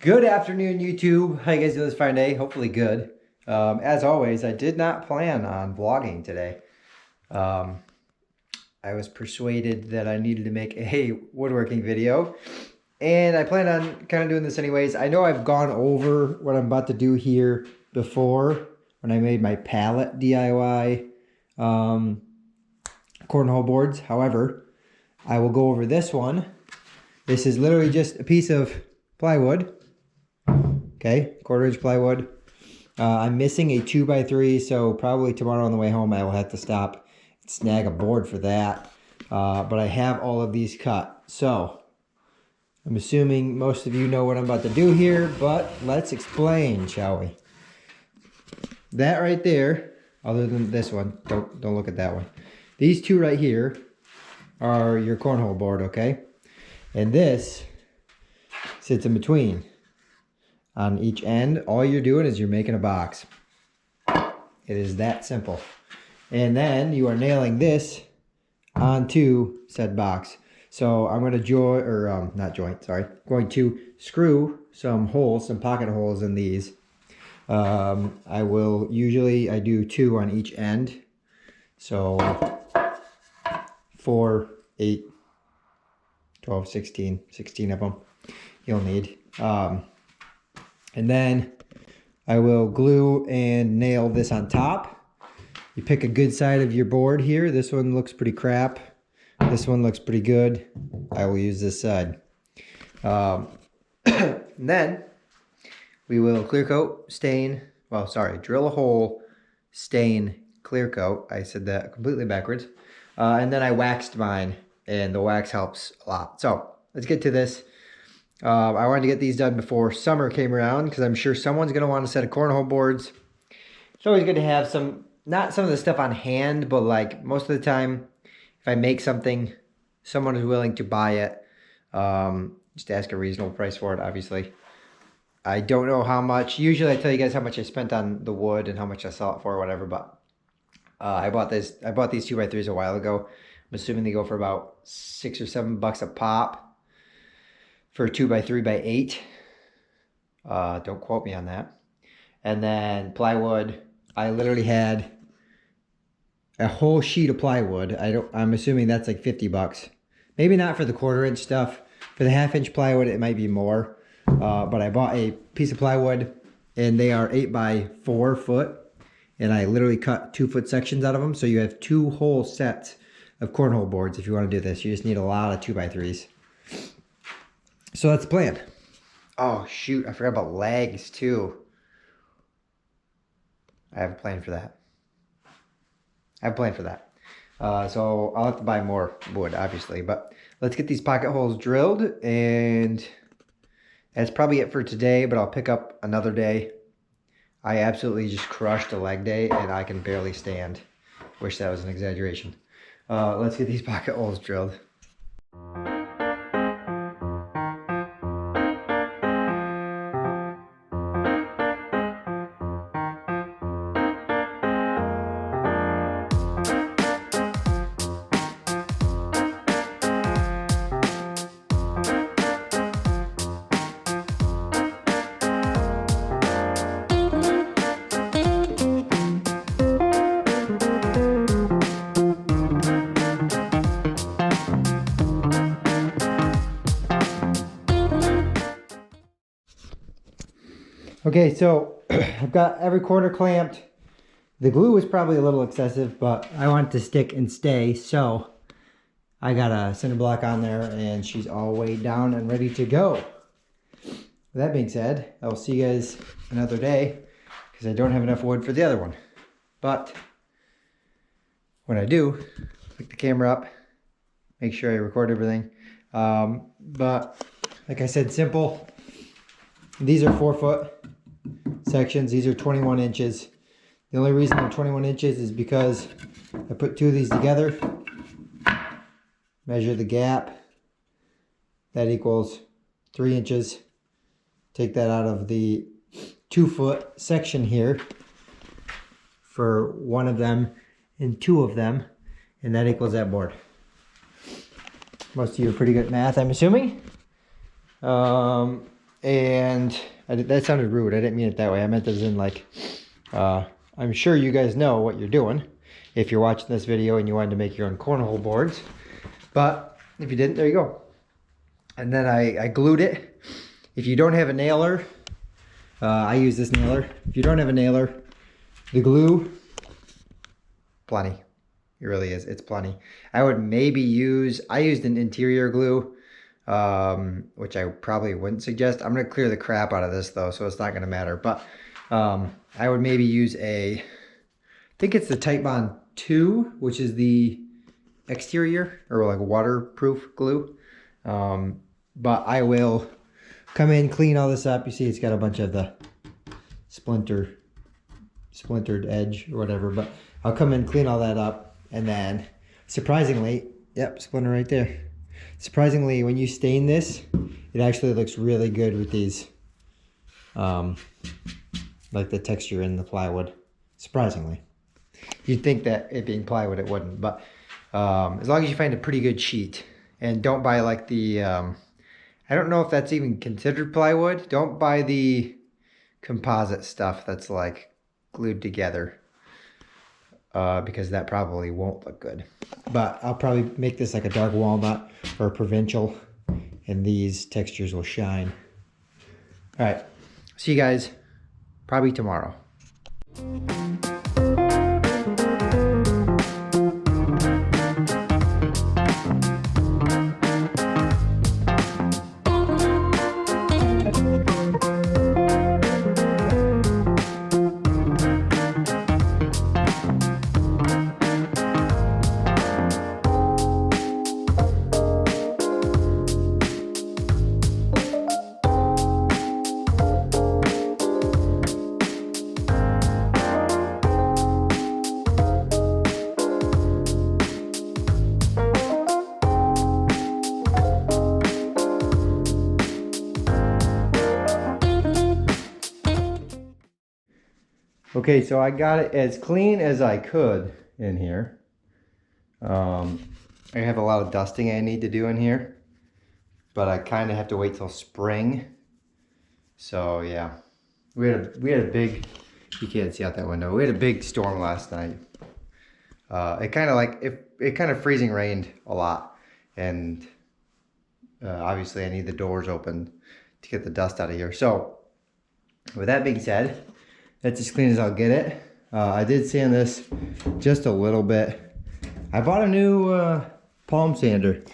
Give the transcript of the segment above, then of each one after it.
Good afternoon, YouTube. How you guys doing this Friday? Hopefully good. As always, I did not plan on vlogging today. I was persuaded that I needed to make a woodworking video, and I plan on kind of doing this anyways. I know I've gone over what I'm about to do here before when I made my pallet DIY cornhole boards. However, I will go over this one. This is literally just a piece of plywood. Okay, 1/4 inch plywood. I'm missing a 2x3, so probably tomorrow on the way home I will have to stop and snag a board for that. But I have all of these cut. So, I'm assuming most of you know what I'm about to do here, but let's explain, shall we? That right there, other than this one, don't look at that one. These two right here are your cornhole board, okay? And this sits in between. On each end, all you're doing is you're making a box. It is that simple. And then you are nailing this onto said box. So I'm going to going to screw some holes, some pocket holes in these. I do 2 on each end. So 4, 8, 12, 16 of them you'll need. And then I will glue and nail this on top. You pick a good side of your board here. This one looks pretty crap. This one looks pretty good. I will use this side. And then we will clear coat, stain, drill a hole, stain, clear coat. I said that completely backwards. And then I waxed mine, and the wax helps a lot. So let's get to this. I wanted to get these done before summer came around because I'm sure someone's going to want a set of cornhole boards. It's always good to have not some of the stuff on hand, but like most of the time, if I make something, someone is willing to buy it. Just ask a reasonable price for it, obviously. I don't know how much. Usually I tell you guys how much I spent on the wood and how much I sell it for or whatever, but I bought these 2x3s a while ago. I'm assuming they go for about $6 or $7 a pop. For 2x3x8. Don't quote me on that. And then plywood. I literally had a whole sheet of plywood. I'm assuming that's like $50. Maybe not for the 1/4 inch stuff. For the 1/2 inch plywood, it might be more. But I bought a piece of plywood, and they are 8x4 foot. And I literally cut 2-foot sections out of them. So you have 2 whole sets of cornhole boards if you want to do this. You just need a lot of 2x3s. So that's the plan. Oh, shoot. I forgot about legs, too. I have a plan for that. So I'll have to buy more wood, obviously. But let's get these pocket holes drilled. And that's probably it for today. But I'll pick up another day. I absolutely just crushed a leg day. And I can barely stand. Wish that was an exaggeration. Let's get these pocket holes drilled. Okay, so I've got every corner clamped. The glue was probably a little excessive, but I want it to stick and stay, so I got a cinder block on there, and she's all weighed down and ready to go. With that being said, I will see you guys another day, because I don't have enough wood for the other one. But when I do, pick the camera up, make sure I record everything. But like I said, simple. These are 4-foot sections. These are 21 inches. The only reason they're 21 inches is because I put 2 of these together, measure the gap, that equals 3 inches. Take that out of the 2-foot section here for one of them and 2 of them, and that equals that board. Most of you are pretty good at math, I'm assuming. And that sounded rude. I didn't mean it that way. I meant as in like, I'm sure you guys know what you're doing if you're watching this video and you wanted to make your own cornhole boards. But if you didn't, there you go. And then I glued it. If you don't have a nailer, I use this nailer. If you don't have a nailer, the glue, plenty. It really is. It's plenty. I would maybe I used an interior glue, which I probably wouldn't suggest. I'm going to clear the crap out of this though, so it's not going to matter. But I would maybe use I think it's the Titebond 2, which is the exterior or like waterproof glue. But I will come in, clean all this up. You see it's got a bunch of the splintered edge or whatever, but I'll come in, clean all that up, and then surprisingly, yep, splinter right there. Surprisingly, when you stain this, it actually looks really good with these, like the texture in the plywood, surprisingly. You'd think that it being plywood, it wouldn't, but as long as you find a pretty good sheet, and don't buy like the, I don't know if that's even considered plywood. Don't buy the composite stuff that's like glued together, because that probably won't look good. But I'll probably make this like a dark walnut or a provincial, and these textures will shine. All right, see you guys probably tomorrow. Okay, so I got it as clean as I could in here. I have a lot of dusting I need to do in here, but I kind of have to wait till spring. So yeah, we had a big, you can't see out that window. We had a big storm last night. It kind of freezing rained a lot, and obviously I need the doors open to get the dust out of here. So with that being said, that's as clean as I'll get it. I did sand this just a little bit. I bought a new palm sander.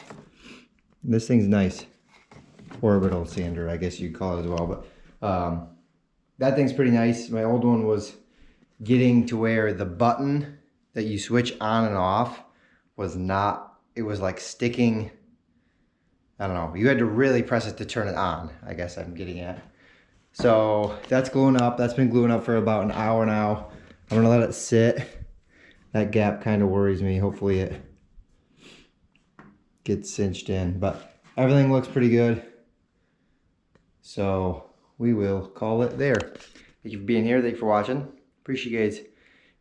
This thing's nice. Orbital sander, I guess you'd call it as well. But that thing's pretty nice. My old one was getting to where the button that you switch on and off was not, it was like sticking. I don't know. You had to really press it to turn it on, I guess I'm getting at. So that's gluing up. That's been gluing up for about an hour now. I'm gonna let it sit. That gap kind of worries me. Hopefully it gets cinched in, but everything looks pretty good. So we will call it there. Thank you for being here. Thank you for watching. Appreciate you guys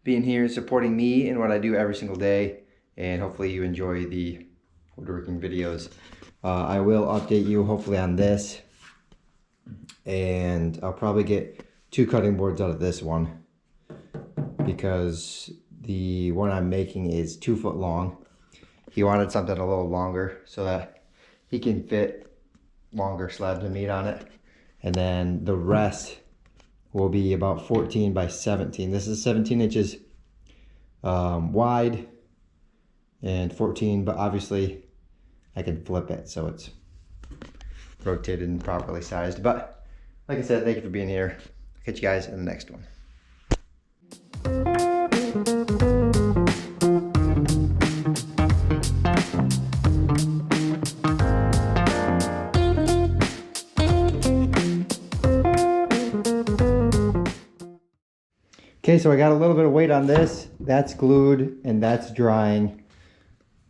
being here, supporting me and what I do every single day. And hopefully you enjoy the woodworking videos. I will update you hopefully on this. And I'll probably get 2 cutting boards out of this one, because the one I'm making is 2 foot long. He wanted something a little longer so that he can fit longer slabs of meat on it. And then the rest will be about 14 by 17. This is 17 inches wide and 14, but obviously I can flip it so it's rotated and properly sized. But like I said, thank you for being here. Catch you guys in the next one. Okay, so I got a little bit of weight on this. That's glued and that's drying.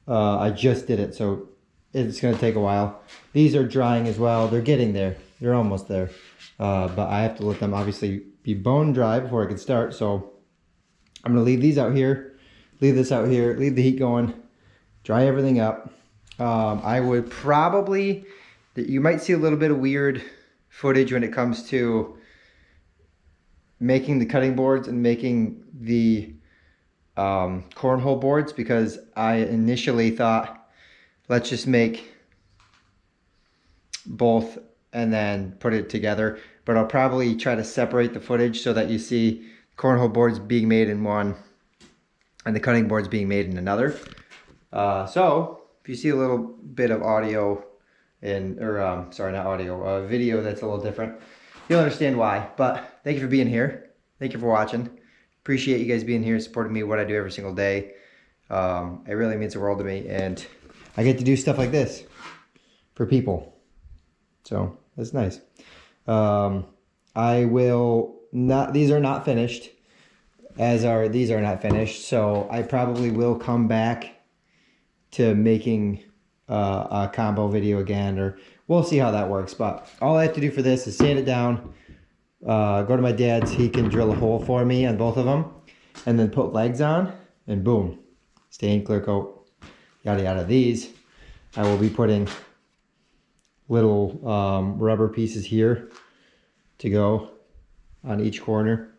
I just did it, so it's gonna take a while. These are drying as well. They're getting there. They're almost there. But I have to let them obviously be bone dry before I can start. So I'm gonna leave these out here, leave this out here, leave the heat going, dry everything up. I would probably, you might see a little bit of weird footage when it comes to making the cutting boards and making the cornhole boards, because I initially thought, let's just make both and then put it together. But I'll probably try to separate the footage so that you see cornhole boards being made in one and the cutting boards being made in another. So if you see a little bit of audio sorry, not audio, video that's a little different, you'll understand why. But thank you for being here. Thank you for watching. Appreciate you guys being here, supporting me, what I do every single day. It really means the world to me, and I get to do stuff like this for people. So that's nice. I will not, these are not finished, these are not finished. So I probably will come back to making a combo video again, or we'll see how that works. But all I have to do for this is sand it down, go to my dad's, he can drill a hole for me on both of them, and then put legs on, and boom, stain, clear coat, yada yada. These I will be putting little rubber pieces here to go on each corner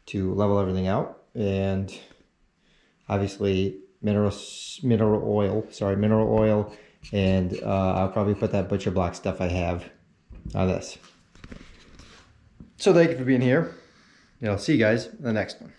to level everything out, and obviously mineral oil, and I'll probably put that butcher block stuff I have on this. So thank you for being here, and I'll see you guys in the next one.